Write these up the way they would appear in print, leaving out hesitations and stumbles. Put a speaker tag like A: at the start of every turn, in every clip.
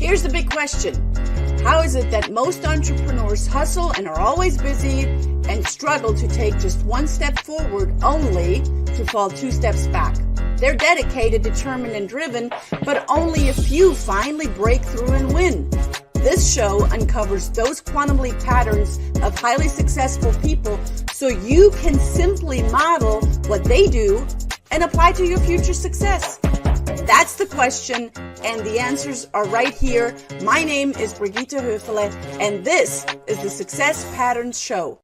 A: Here's the big question. How is it that most entrepreneurs hustle and are always busy and struggle to take just one step forward only to fall two steps back? They're dedicated, determined, and driven, but only a few finally break through and win. This show uncovers those quantum leap patterns of highly successful people so you can simply model what they do and apply to your future success. That's the question, and the answers are right here. My name is Brigitte Höfele, and this is the Success Patterns Show.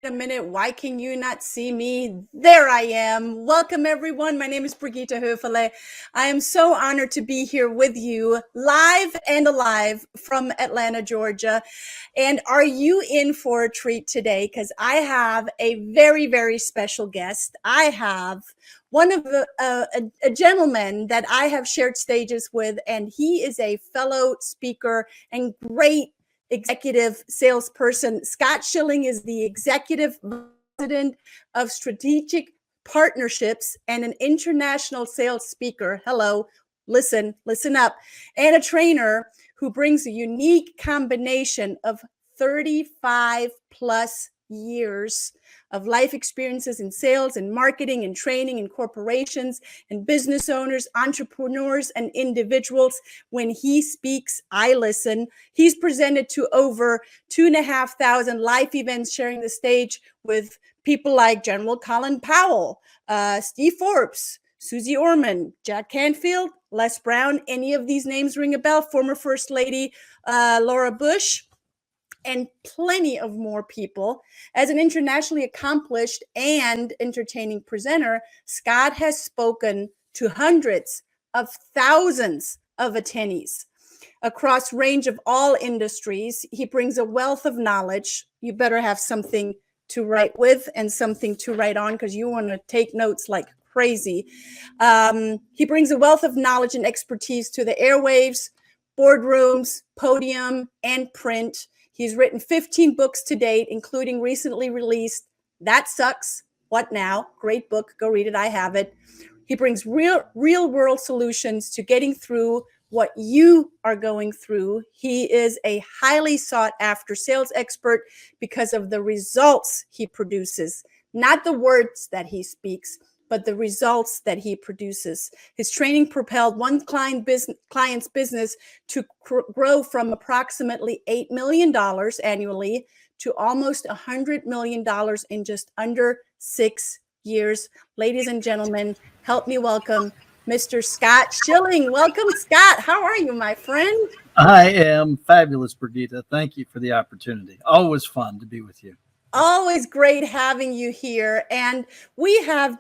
A: A minute, why can you not see me? There I am. Welcome everyone. My name is Brigitte Höfele. I am so honored to be here with you live and alive from Atlanta, Georgia. And are you in for a treat today? Because I have a very, very special guest. I have one of a gentleman that I have shared stages with, and he is a fellow speaker and great executive salesperson. Scott Schilling is the executive president of strategic partnerships and an international sales speaker. Hello, listen up. And a trainer who brings a unique combination of 35 plus years of life experiences in sales and marketing and training in corporations and business owners, entrepreneurs, and individuals. When he speaks, I listen. He's presented to over 2,500 live events, sharing the stage with people like General Colin Powell, Steve Forbes, Suze Orman, Jack Canfield, Les Brown. Any of these names ring a bell? Former First Lady Laura Bush, and plenty of more people. As an internationally accomplished and entertaining presenter, Scott has spoken to hundreds of thousands of attendees across range of all industries. He brings a wealth of knowledge. You better have something to write with and something to write on, because you want to take notes like crazy. He brings a wealth of knowledge and expertise to the airwaves, boardrooms, podium, and print. He's written 15 books to date, including recently released That Sucks, What Now? Great book. Go read it. I have it. He brings real world solutions to getting through what you are going through. He is a highly sought after sales expert because of the results he produces, not the words that he speaks, but the results that he produces. His training propelled one client's business to grow from approximately $8 million annually to almost $100 million in just under 6 years. Ladies and gentlemen, help me welcome Mr. Scott Schilling. Welcome, Scott. How are you, my friend?
B: I am fabulous, Brigitte. Thank you for the opportunity. Always fun to be with you.
A: Always great having you here. And we have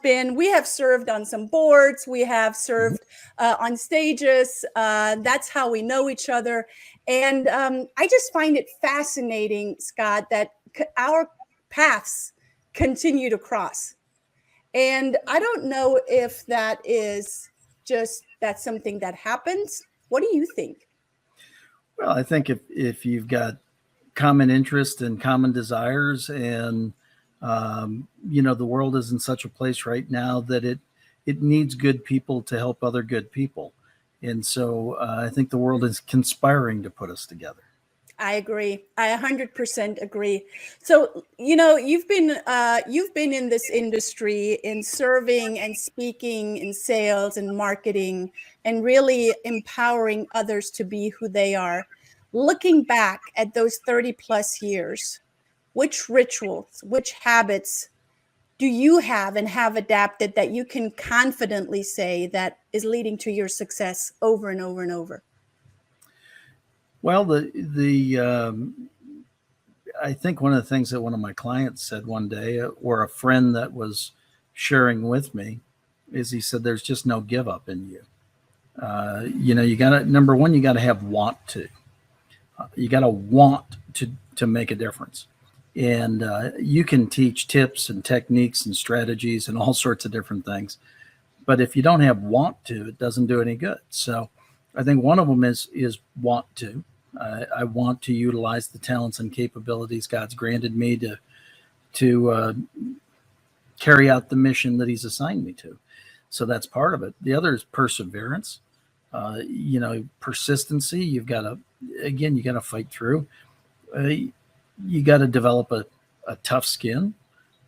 A: served on some boards. We have served on stages. That's how we know each other. And I just find it fascinating, Scott, that our paths continue to cross. And I don't know if that is that's something that happens. What do you think?
B: Well, I think if you've got common interest and common desires, and the world is in such a place right now that it needs good people to help other good people, and so I think the world is conspiring to put us together.
A: I agree. I 100% agree. So you've been in this industry in serving and speaking in sales and marketing and really empowering others to be who they are. Looking back at those 30 plus years, which rituals, which habits do you have and have adapted that you can confidently say that is leading to your success over and over and over?
B: Well, I think one of the things that one of my clients said one day, or a friend that was sharing with me, is he said, "There's just no give up in you. You gotta, number one, you gotta have want to. You gotta want to make a difference, and you can teach tips and techniques and strategies and all sorts of different things, but if you don't have want to, it doesn't do any good. So, I think one of them is want to. I want to utilize the talents and capabilities God's granted me to carry out the mission that he's assigned me to. So that's part of it. The other is perseverance, persistency. You got to fight through. You got to develop a tough skin.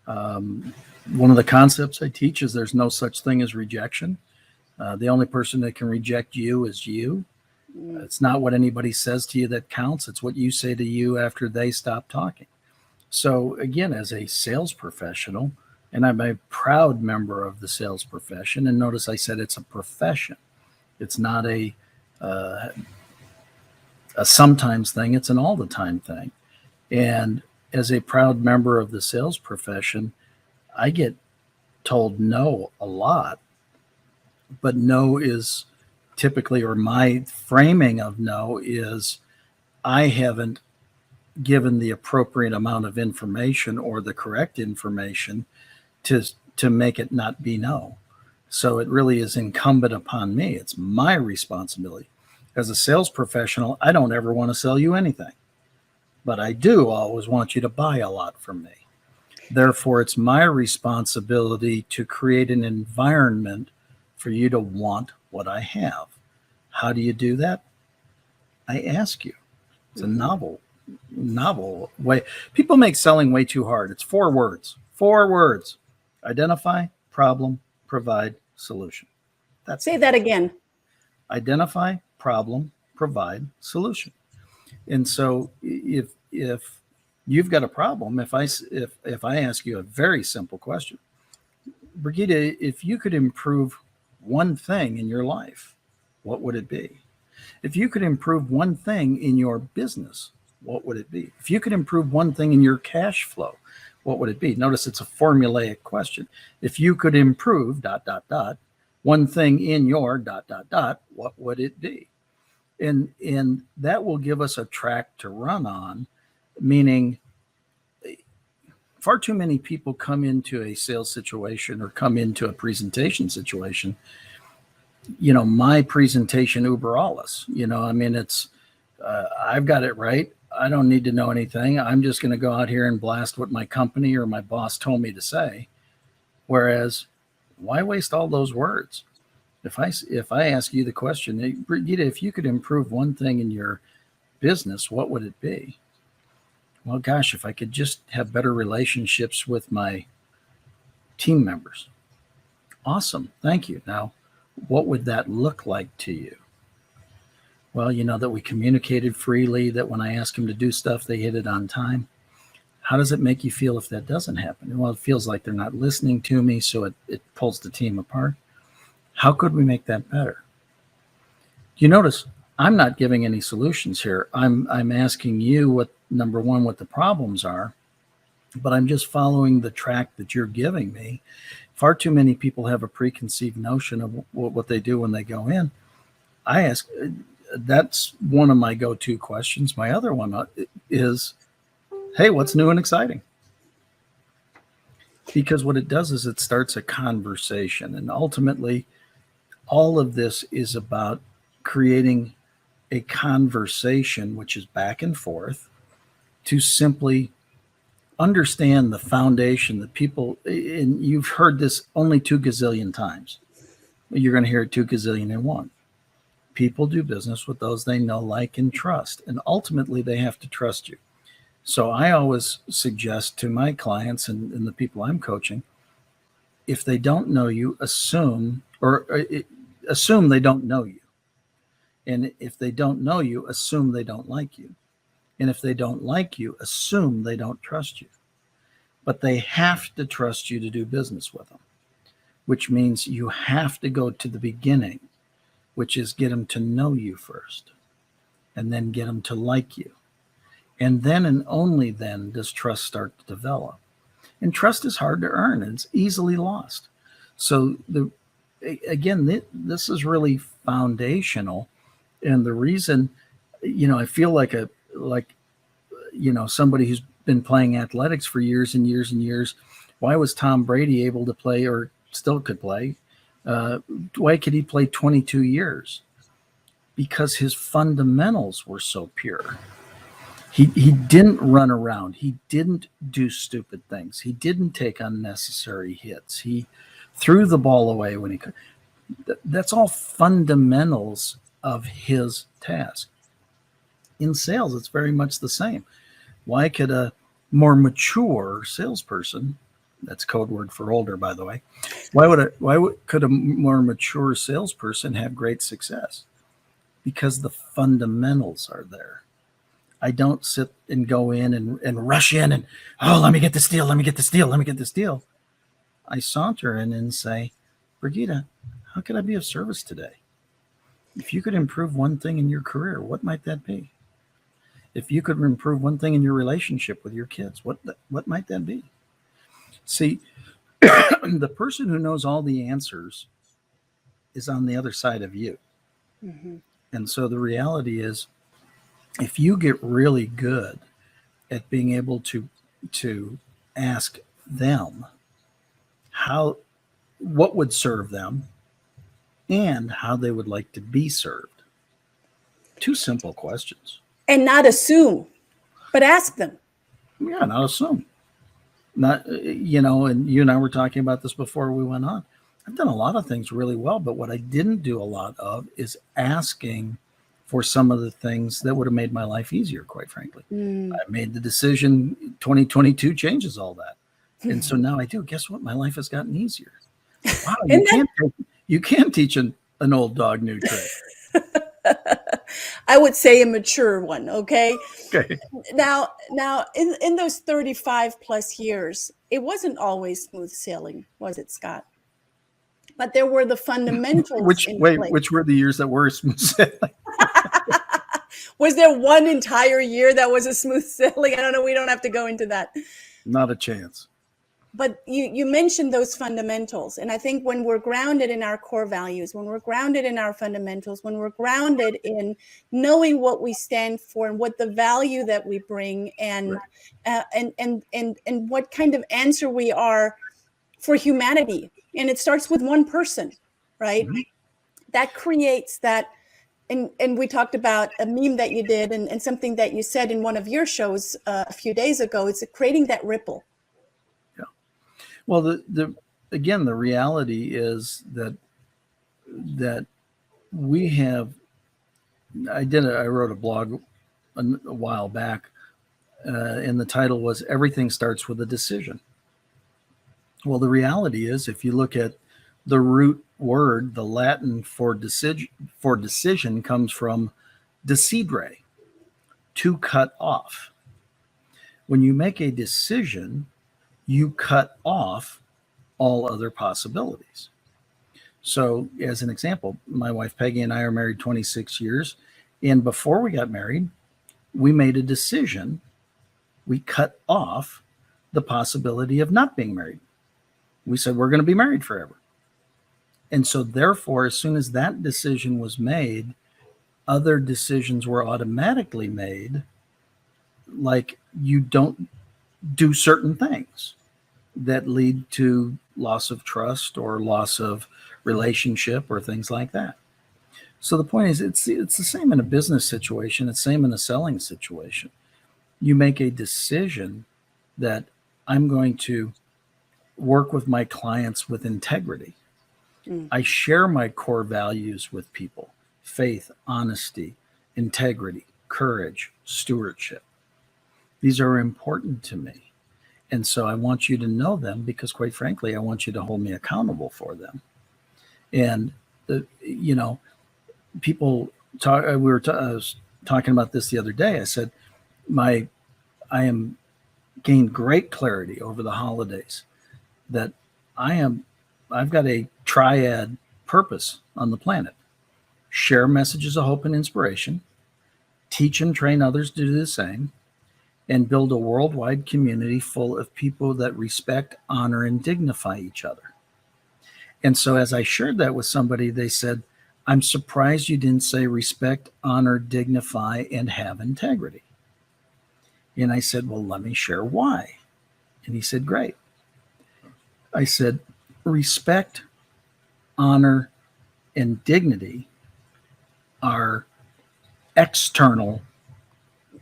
B: One of the concepts I teach is there's no such thing as rejection. The only person that can reject you is you. It's not what anybody says to you that counts. It's what you say to you after they stop talking. So again, as a sales professional, and I'm a proud member of the sales profession, and notice I said it's a profession. It's not a sometimes thing. It's an all the time thing. And as a proud member of the sales profession, I get told no a lot, but no is typically, or my framing of no is, I haven't given the appropriate amount of information or the correct information to make it not be no. So it really is incumbent upon me. It's my responsibility. As a sales professional, I don't ever want to sell you anything, but I do always want you to buy a lot from me. Therefore, it's my responsibility to create an environment for you to want what I have. How do you do that? I ask you. It's a novel way. People make selling way too hard. It's 4 words. 4 words. Identify, problem, provide, solution.
A: Say that again.
B: Identify, problem, provide, solution. And so if you've got a problem, if I ask you a very simple question, Brigitte, if you could improve one thing in your life, what would it be? If you could improve one thing in your business, what would it be? If you could improve one thing in your cash flow, what would it be? Notice it's a formulaic question. If you could improve ... one thing in your ... what would it be? And that will give us a track to run on, meaning far too many people come into a sales situation or come into a presentation situation, my presentation uber alles, it's, I've got it right. I don't need to know anything. I'm just going to go out here and blast what my company or my boss told me to say. Whereas, why waste all those words? If I ask you the question, hey, Brigitte, if you could improve one thing in your business, what would it be? Well, gosh, if I could just have better relationships with my team members. Awesome. Thank you. Now, what would that look like to you? Well, that we communicated freely, that when I ask them to do stuff, they hit it on time. How does it make you feel if that doesn't happen? Well, it feels like they're not listening to me, so it pulls the team apart. How could we make that better? You notice I'm not giving any solutions here. I'm asking you what the problems are, but I'm just following the track that you're giving me. Far too many people have a preconceived notion of what they do when they go in. I ask, that's one of my go-to questions. My other one is, hey, what's new and exciting? Because what it does is it starts a conversation. And ultimately, all of this is about creating a conversation, which is back and forth, to simply understand the foundation that people, and you've heard this only 2 gazillion times. You're going to hear it 2 gazillion and 1. People do business with those they know, like, and trust. And ultimately, they have to trust you. So I always suggest to my clients and the people I'm coaching, if they don't know you, assume they don't know you. And if they don't know you, assume they don't like you. And if they don't like you, assume they don't trust you. But they have to trust you to do business with them, which means you have to go to the beginning, which is get them to know you first, and then get them to like you. And then and only then does trust start to develop. And trust is hard to earn, and it's easily lost. So this is really foundational. And the reason, I feel like somebody who's been playing athletics for years and years and years. Why was Tom Brady able to play, or still could play? Why could he play 22 years? Because his fundamentals were so pure. He didn't run around. He didn't do stupid things. He didn't take unnecessary hits. He threw the ball away when he could. That's all fundamentals of his task. In sales, it's very much the same. Why could a more mature salesperson, that's code word for older, by the way, could a more mature salesperson have great success? Because the fundamentals are there. I don't sit and go in and rush in and, oh, let me get this deal, let me get this deal, let me get this deal. I saunter in and say, Brigitte, how can I be of service today? If you could improve one thing in your career, what might that be? If you could improve one thing in your relationship with your kids, what might that be? See, the person who knows all the answers is on the other side of you. Mm-hmm. And so the reality is, if you get really good at being able to ask them what would serve them and how they would like to be served. Two simple questions.
A: And not assume, but ask them.
B: Yeah, not assume. Not, and you and I were talking about this before we went on. I've done a lot of things really well, but what I didn't do a lot of is asking for some of the things that would have made my life easier, quite frankly. I made the decision, 2022 changes all that. And so now I do. Guess what? My life has gotten easier. Wow, you can't teach an old dog new tricks.
A: I would say a mature one, okay?
B: Okay.
A: Now in those 35 plus years, it wasn't always smooth sailing, was it, Scott? But there were the fundamentals.
B: Which were the years that were smooth sailing?
A: Was there one entire year that was a smooth sailing? I don't know. We don't have to go into that.
B: Not a chance.
A: But you mentioned those fundamentals. And I think when we're grounded in our core values, when we're grounded in our fundamentals, when we're grounded in knowing what we stand for and what the value that we bring and what kind of answer we are for humanity. And it starts with one person, right? Mm-hmm. That creates that. And we talked about a meme that you did and something that you said in one of your shows a few days ago. It's creating that ripple.
B: Yeah. Well, the reality is that we have. I wrote a blog a while back, and the title was "Everything Starts with a Decision." Well, the reality is, if you look at the root word, the Latin for decision comes from decidere, to cut off. When you make a decision, you cut off all other possibilities. So, as an example, my wife Peggy and I are married 26 years. And before we got married, we made a decision. We cut off the possibility of not being married. We said, we're going to be married forever. And so therefore, as soon as that decision was made, other decisions were automatically made, like you don't do certain things that lead to loss of trust or loss of relationship or things like that. So the point is, it's the same in a business situation. It's the same in a selling situation. You make a decision that I'm going to work with my clients with integrity. I share my core values with people: faith, honesty, integrity, courage, stewardship. These are important to me. And so I want you to know them because, quite frankly, I want you to hold me accountable for them. And, people talk, I was talking about this the other day. I said, I am gained great clarity over the holidays that I've got a triad purpose on the planet: share messages of hope and inspiration, teach and train others to do the same, and build a worldwide community full of people that respect, honor, and dignify each other. And so as I shared that with somebody, they said, I'm surprised you didn't say respect, honor, dignify, and have integrity. And I said, well, let me share why. And he said, great. I said, respect, honor, and dignity are external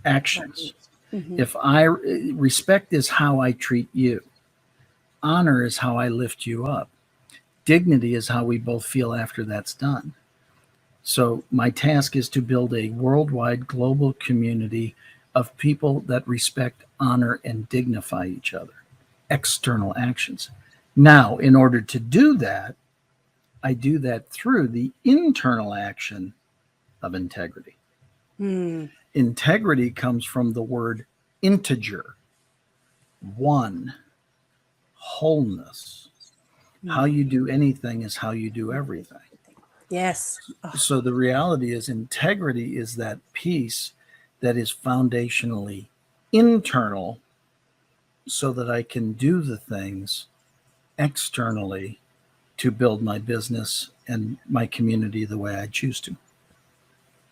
B: actions.
A: Mhm.
B: If respect is how I treat you, honor is how I lift you up, dignity is how we both feel after that's done. So my task is to build a worldwide global community of people that respect, honor, and dignify each other. External actions. Now, in order to do that, I do that through the internal action of integrity.
A: Mm.
B: Integrity comes from the word integer, one, wholeness. How you do anything is how you do everything.
A: Yes. Oh,
B: So the reality is, integrity is that piece that is foundationally internal so that I can do the things externally to build my business and my community the way I choose to.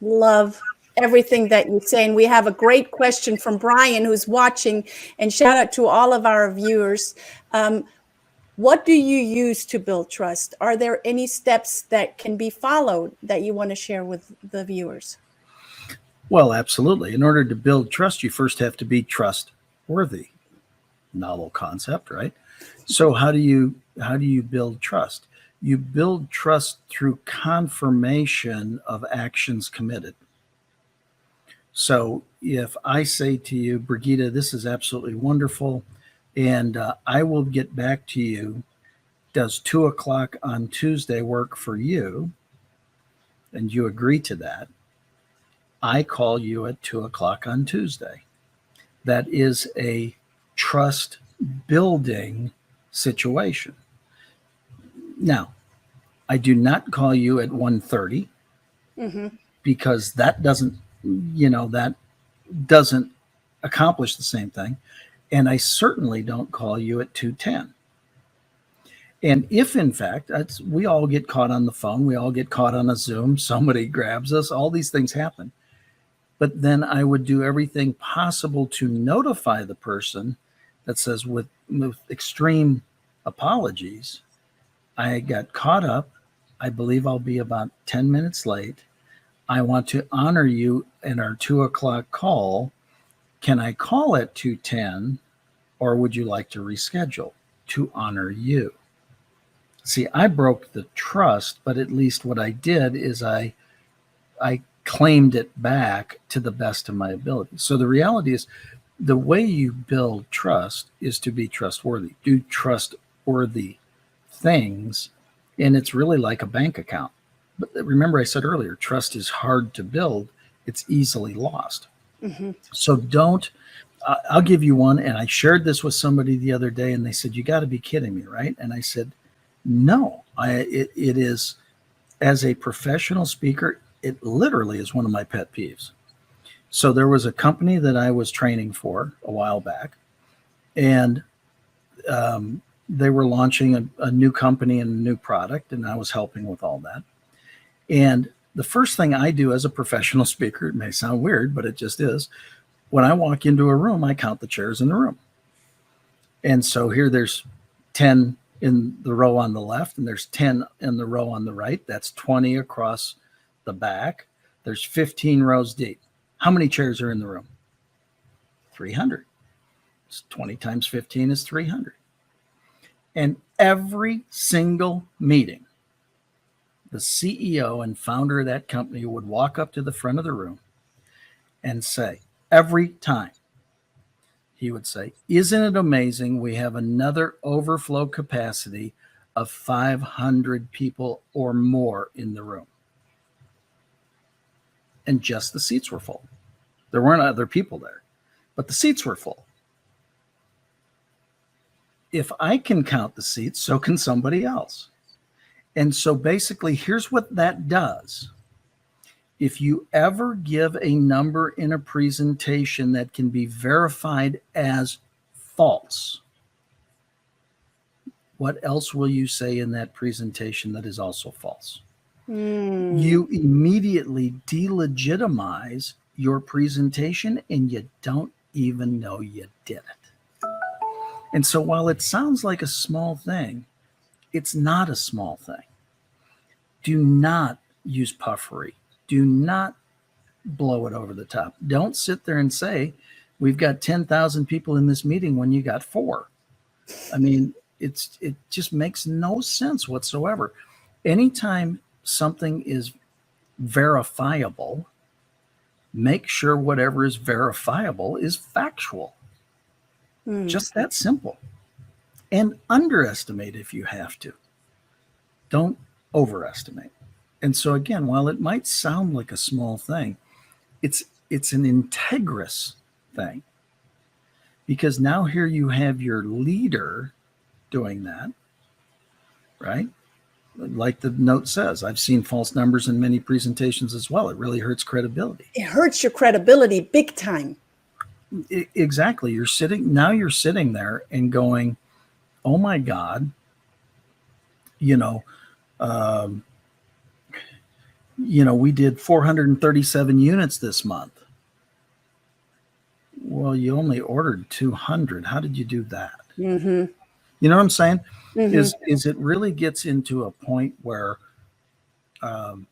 A: love everything that you say. And we have a great question from Brian who's watching, and shout out to all of our viewers. What do you use to build trust? Are there any steps that can be followed that you want to share with the viewers?
B: Well, absolutely. In order to build trust, you first have to be trustworthy. Novel concept, right? So how do you build trust? You build trust through confirmation of actions committed. So if I say to you, Brigitte, this is absolutely wonderful, and I will get back to you. Does 2:00 on Tuesday work for you? And you agree to that. I call you at 2:00 on Tuesday. That is a trust building situation. Now, I do not call you at 1:30
A: Mm-hmm.
B: because that doesn't accomplish the same thing. And I certainly don't call you at 2:10. And if in fact, we all get caught on the phone, we all get caught on a Zoom, somebody grabs us, all these things happen. But then I would do everything possible to notify the person that says, with extreme apologies, I got caught up. I believe I'll be about 10 minutes late. I want to honor you in our 2:00 call. Can I call at 2:10, or would you like to reschedule to honor you? See, I broke the trust, but at least what I did is I claimed it back to the best of my ability. So the reality is, the way you build trust is to be trustworthy. Do trustworthy things, and it's really like a bank account. But remember, I said earlier, trust is hard to build. It's easily lost.
A: Mm-hmm.
B: So don't. I'll give you one, and I shared this with somebody the other day, and they said, "You got to be kidding me, right?" And I said, "No, it is." As a professional speaker, it literally is one of my pet peeves. So there was a company that I was training for a while back, and they were launching a new company and a new product, and I was helping with all that. And the first thing I do as a professional speaker, it may sound weird, but it just is, when I walk into a room, I count the chairs in the room. And so here there's 10 in the row on the left, and there's 10 in the row on the right. That's 20 across the back. There's 15 rows deep. How many chairs are in the room? 300. It's 20 times 15 is 300. And every single meeting, the CEO and founder of that company would walk up to the front of the room and say, every time, he would say, "Isn't it amazing we have another overflow capacity of 500 people or more in the room?" And just the seats were full. There weren't other people there, but the seats were full. If I can count the seats, so can somebody else. And so basically, here's what that does. If you ever give a number in a presentation that can be verified as false, what else will you say in that presentation that is also false? You immediately delegitimize your presentation, and you don't even know you did it. And so while it sounds like a small thing, it's not a small thing. Do not use puffery. Do not blow it over the top. Don't sit there and say, we've got 10,000 people in this meeting when you got 4. I mean, it just makes no sense whatsoever. Anytime something is verifiable, make sure whatever is verifiable is factual. Just that simple. And underestimate if you have to. Don't overestimate. And so again, while it might sound like a small thing, it's an integrous thing. Because now here you have your leader doing that, right? Like the note says, I've seen false numbers in many presentations as well. It really hurts credibility.
A: It hurts your credibility big time.
B: Exactly. You're sitting there and going, oh my God, we did 437 units this month. Well, you only ordered 200. How did you do that?
A: Mm-hmm.
B: You know what I'm saying?
A: Mm-hmm.
B: Is it really gets into a point where, and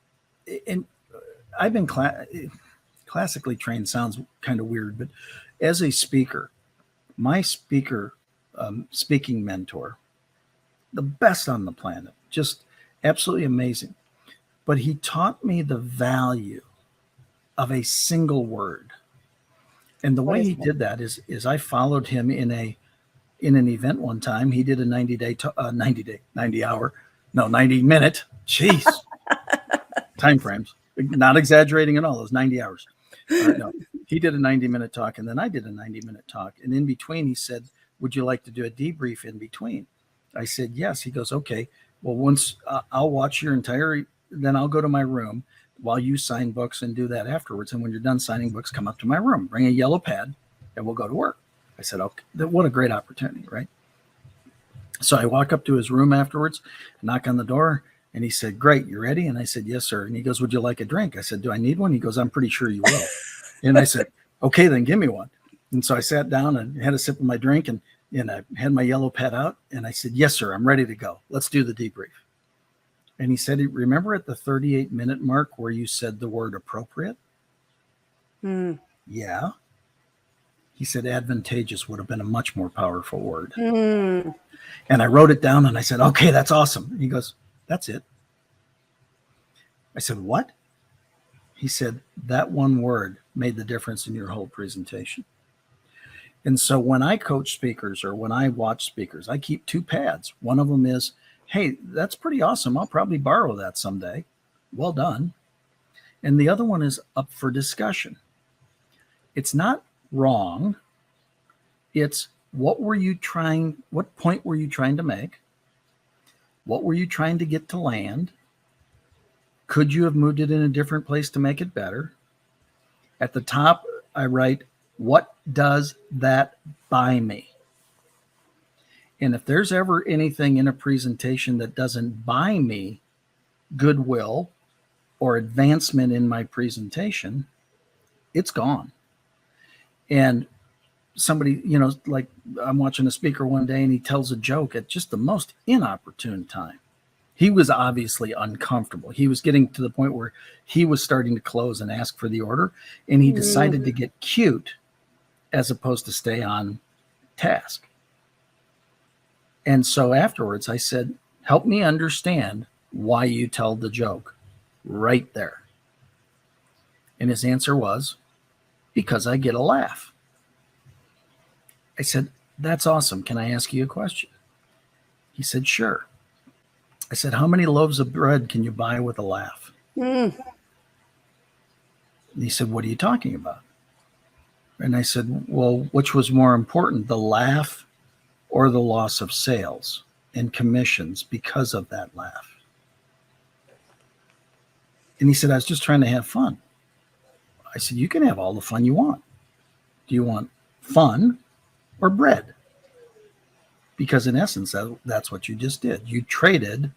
B: I've been classically trained, sounds kind of weird, but as a speaker, my speaking mentor, the best on the planet, just absolutely amazing. But he taught me the value of a single word. And the way he did that is I followed him in an event one time. He did a 90 minute, jeez, time frames, not exaggerating at all. It was 90 hours. No, he did a 90-minute talk, and then I did a 90-minute talk. And in between, he said, would you like to do a debrief in between? I said, yes. He goes, okay, well, once I'll watch your entire, then I'll go to my room while you sign books and do that afterwards. And when you're done signing books, come up to my room, bring a yellow pad, and we'll go to work. I said, okay, what a great opportunity, right? So I walk up to his room afterwards, knock on the door, and he said, great, you ready? And I said, yes, sir. And he goes, would you like a drink? I said, do I need one? He goes, I'm pretty sure you will. And I said, okay, then give me one. And so I sat down and had a sip of my drink, and I had my yellow pad out, and I said, yes, sir, I'm ready to go. Let's do the debrief. And he said, remember at the 38-minute mark where you said the word appropriate? Yeah. He said, advantageous would have been a much more powerful word. And I wrote it down, and I said, okay, that's awesome. And he goes, that's it. I said, what? He said, that one word made the difference in your whole presentation. And so when I coach speakers or when I watch speakers, I keep 2 pads. One of them is, hey, that's pretty awesome. I'll probably borrow that someday. Well done. And the other one is up for discussion. It's not wrong. It's what point were you trying to make? What were you trying to get to land? Could you have moved it in a different place to make it better? At the top, I write, what does that buy me? And if there's ever anything in a presentation that doesn't buy me goodwill or advancement in my presentation, it's gone. And somebody, like I'm watching a speaker one day and he tells a joke at just the most inopportune time. He was obviously uncomfortable. He was getting to the point where he was starting to close and ask for the order, and he decided to get cute as opposed to stay on task. And so afterwards I said, help me understand why you tell the joke right there. And his answer was, because I get a laugh. I said, that's awesome. Can I ask you a question? He said, sure. I said, how many loaves of bread can you buy with a laugh? And he said, what are you talking about? And I said, well, which was more important, the laugh or the loss of sales and commissions because of that laugh? And he said, I was just trying to have fun. I said, you can have all the fun you want. Do you want fun or bread? Because in essence, that's what you just did. You traded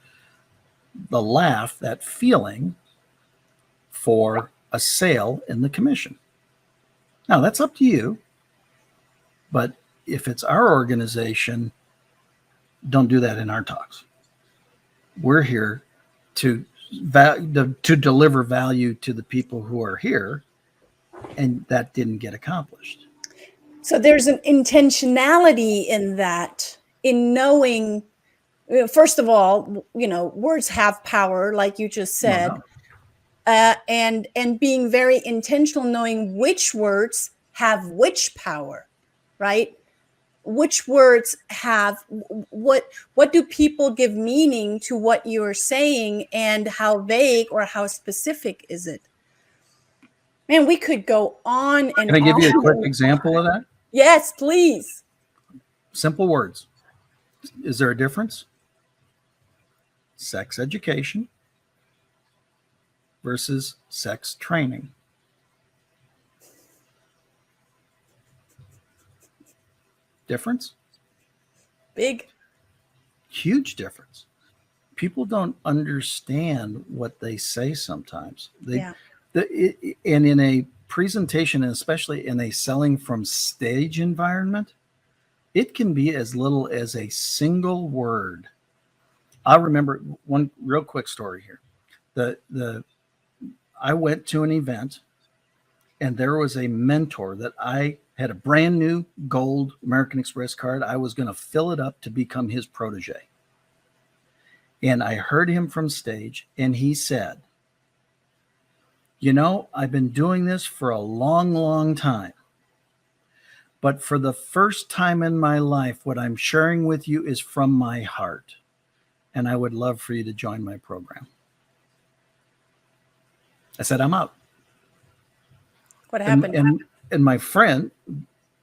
B: the laugh, that feeling, for a sale in the commission. Now, that's up to you. But if it's our organization, don't do that in our talks. We're here to deliver value to the people who are here And that didn't get accomplished.
A: So there's an intentionality in that, in knowing, first of all, words have power, like you just said.
B: No.
A: And being very intentional, knowing which words have which power, right? Which words have what do people give meaning to what you're saying, and how vague or how specific is it? Man, we could go on and
B: Can I give
A: on.
B: you a quick example of that?
A: Yes, please.
B: Simple words. Is there a difference? Sex education versus sex training. Difference?
A: Big.
B: Huge difference. People don't understand what they say sometimes. And in a presentation, and especially in a selling from stage environment, it can be as little as a single word. I remember one real quick story here. I went to an event, and there was a mentor that I had a brand new gold American Express card. I was going to fill it up to become his protege. And I heard him from stage, and he said, I've been doing this for a long, long time. But for the first time in my life, what I'm sharing with you is from my heart. And I would love for you to join my program. I said, I'm out.
A: What happened?
B: And my friend,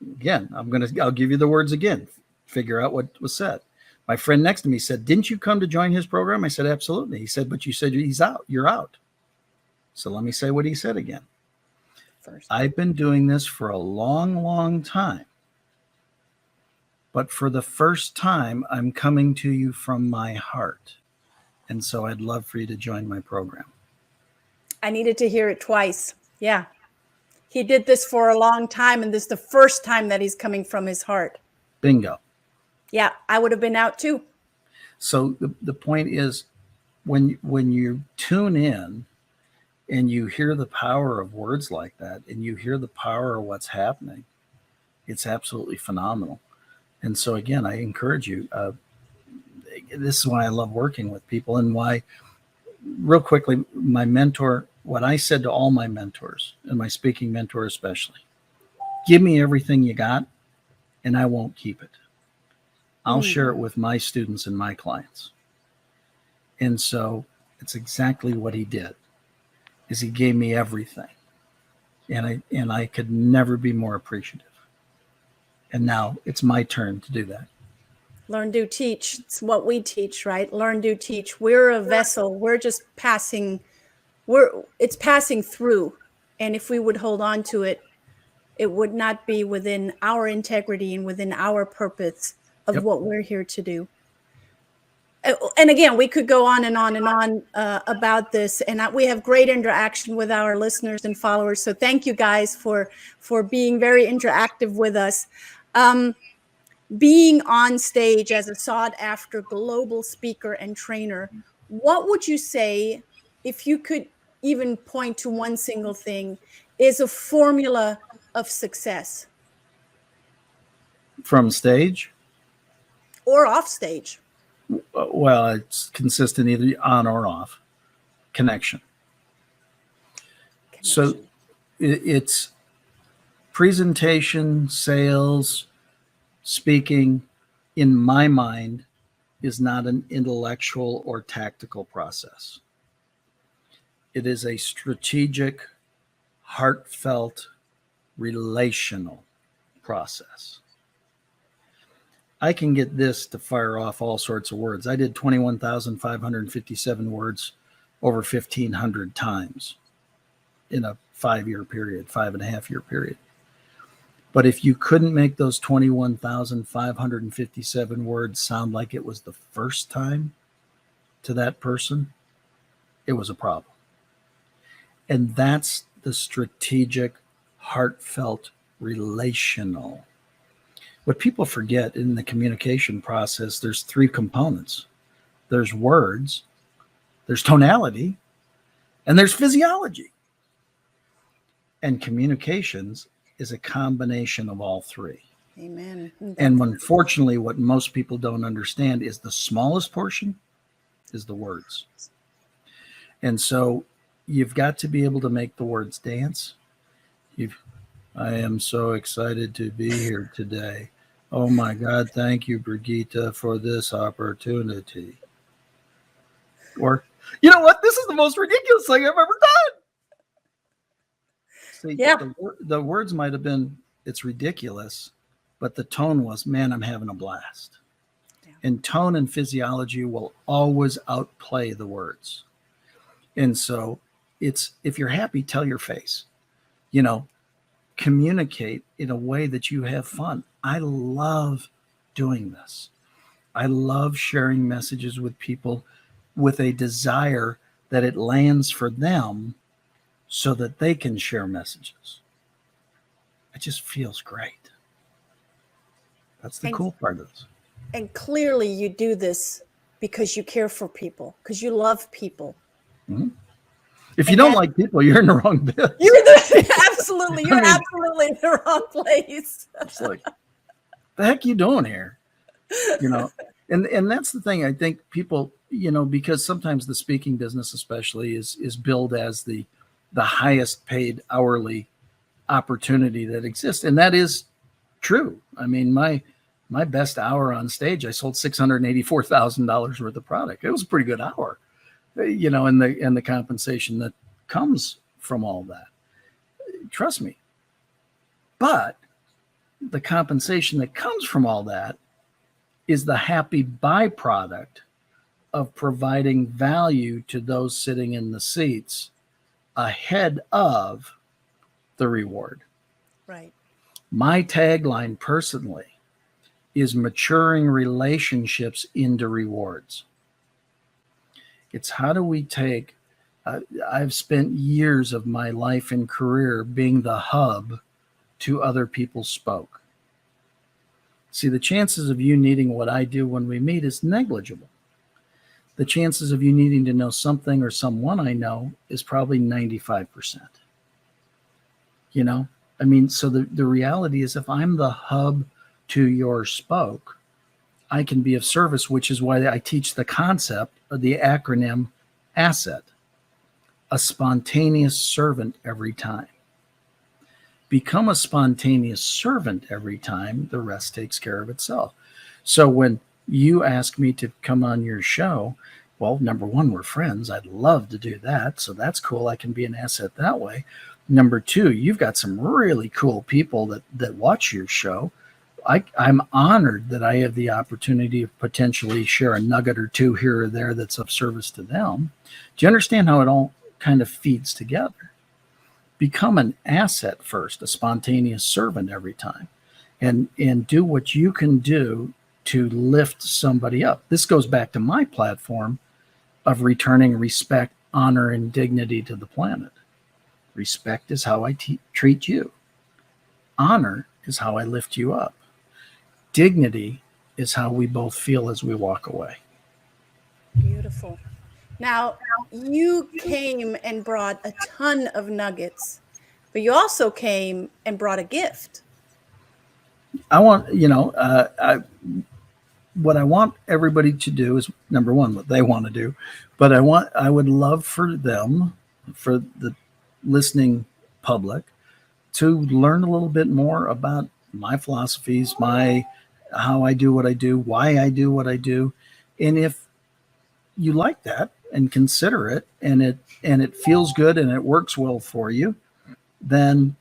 B: again, I'll give you the words again, figure out what was said. My friend next to me said, didn't you come to join his program? I said, absolutely. He said, but you said he's out. You're out. So let me say what he said again. First, I've been doing this for a long, long time. But for the first time, I'm coming to you from my heart. And so I'd love for you to join my program.
A: I needed to hear it twice. Yeah. He did this for a long time, and this is the first time that he's coming from his heart.
B: Bingo.
A: Yeah, I would have been out too.
B: So the point is, when you tune in and you hear the power of words like that, and you hear the power of what's happening, it's absolutely phenomenal. And so again, I encourage you. This is why I love working with people, and why, real quickly, my mentor, what I said to all my mentors, and my speaking mentor especially, give me everything you got, and I won't keep it. I'll share it with my students and my clients. And so it's exactly what he did, is he gave me everything. And I could never be more appreciative. And now it's my turn to do that.
A: Learn, do, teach. It's what we teach, right? Learn, do, teach. We're a vessel. We're just passing. It's passing through. And if we would hold on to it, it would not be within our integrity and within our purpose of what we're here to do. And again, we could go on and on and on about this, and we have great interaction with our listeners and followers. So thank you guys for being very interactive with us. Being on stage as a sought after global speaker and trainer, what would you say, if you could even point to one single thing, is a formula of success?
B: From stage?
A: Or off stage?
B: Well, it's consistent either on or off. Connection. So it's presentation, sales, speaking, in my mind, is not an intellectual or tactical process. It is a strategic, heartfelt, relational process. I can get this to fire off all sorts of words. I did 21,557 words over 1,500 times in a 5-year period, 5.5-year period. But if you couldn't make those 21,557 words sound like it was the first time to that person, it was a problem. And that's the strategic, heartfelt, relational. What people forget in the communication process, there's 3 components. There's words, there's tonality, and there's physiology. And communications is a combination of all three.
A: Amen.
B: And unfortunately, what most people don't understand is the smallest portion is the words. And so you've got to be able to make the words dance. I am so excited to be here today. Oh my God, thank you, Brigitte, for this opportunity. Or, you know what? This is the most ridiculous thing I've ever done. See,
A: yeah.
B: The words might have been, it's ridiculous, but the tone was, man, I'm having a blast. Yeah. And tone and physiology will always outplay the words. And so it's, if you're happy, tell your face, communicate in a way that you have fun. I love doing this. I love sharing messages with people with a desire that it lands for them so that they can share messages. It just feels great. That's the cool part of this.
A: And clearly you do this because you care for people, because you love people.
B: Mm-hmm. If you don't like people, you're in the wrong bit.
A: Absolutely in the wrong place.
B: It's like, the heck you doing here? And that's the thing. I think people, because sometimes the speaking business especially is billed as the highest paid hourly opportunity that exists. And that is true. I mean, my best hour on stage, I sold $684,000 worth of product. It was a pretty good hour, and the compensation that comes from all that. Trust me. But the compensation that comes from all that is the happy byproduct of providing value to those sitting in the seats ahead of the reward.
A: Right.
B: My tagline personally is maturing relationships into rewards. It's how do we take, I've spent years of my life and career being the hub to other people's spoke. See, the chances of you needing what I do when we meet is negligible. The chances of you needing to know something or someone I know is probably 95%. So the reality is if I'm the hub to your spoke, I can be of service, which is why I teach the concept of the acronym ASSET, a spontaneous servant every time. Become a spontaneous servant every time, the rest takes care of itself. So when you ask me to come on your show, well, number one, we're friends. I'd love to do that. So that's cool. I can be an asset that way. Number two, you've got some really cool people that watch your show. I'm honored that I have the opportunity to potentially share a nugget or two here or there that's of service to them. Do you understand how it all kind of feeds together? Become an asset first, a spontaneous servant every time, and do what you can do to lift somebody up. This goes back to my platform of returning respect, honor, and dignity to the planet. Respect is how I treat you. Honor is how I lift you up. Dignity is how we both feel as we walk away.
A: Beautiful. Now, you came and brought a ton of nuggets, but you also came and brought a gift.
B: What I want everybody to do is, number one, what they want to do, but I would love for them, for the listening public, to learn a little bit more about my philosophies, how I do what I do, why I do what I do. And if you like that and consider it, and it feels good and it works well for you, then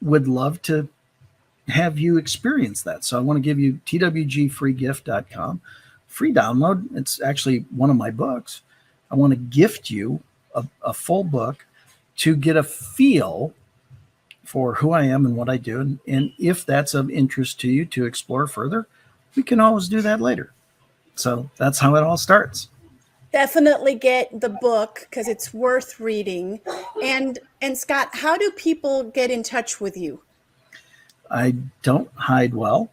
B: would love to have you experience that. So I want to give you twgfreegift.com, free download. It's actually one of my books. I want to gift you a full book to get a feel for who I am and what I do. And if that's of interest to you to explore further, we can always do that later. So that's how it all starts.
A: Definitely get the book because it's worth reading. And Scott, how do people get in touch with you?
B: I don't hide well.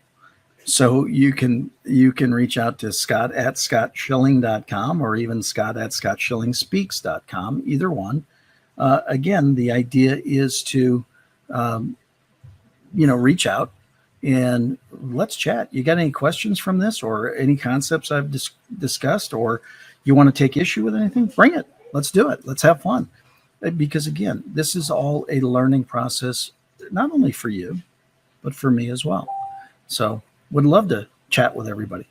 B: So you can reach out to Scott at scottschilling.com or even Scott at scottschillingspeaks.com, either one. Again, the idea is to reach out and let's chat. You got any questions from this or any concepts I've discussed, or you want to take issue with anything? Bring it. Let's do it. Let's have fun. Because again, this is all a learning process, not only for you, but for me as well. So would love to chat with everybody.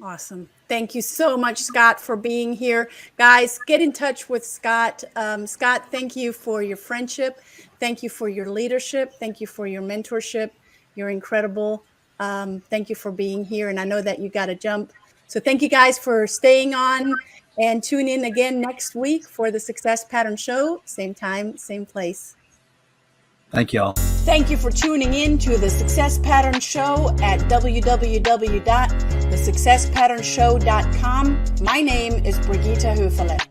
A: Awesome. Thank you so much, Scott, for being here. Guys, get in touch with Scott. Scott, thank you for your friendship. Thank you for your leadership. Thank you for your mentorship. You're incredible. Thank you for being here. And I know that you got to jump. So thank you guys for staying on, and tune in again next week for the Success Pattern Show. Same time, same place.
B: Thank you all.
A: Thank you for tuning in to the Success Pattern Show at www.thesuccesspatternshow.com. My name is Brigitte Höfele.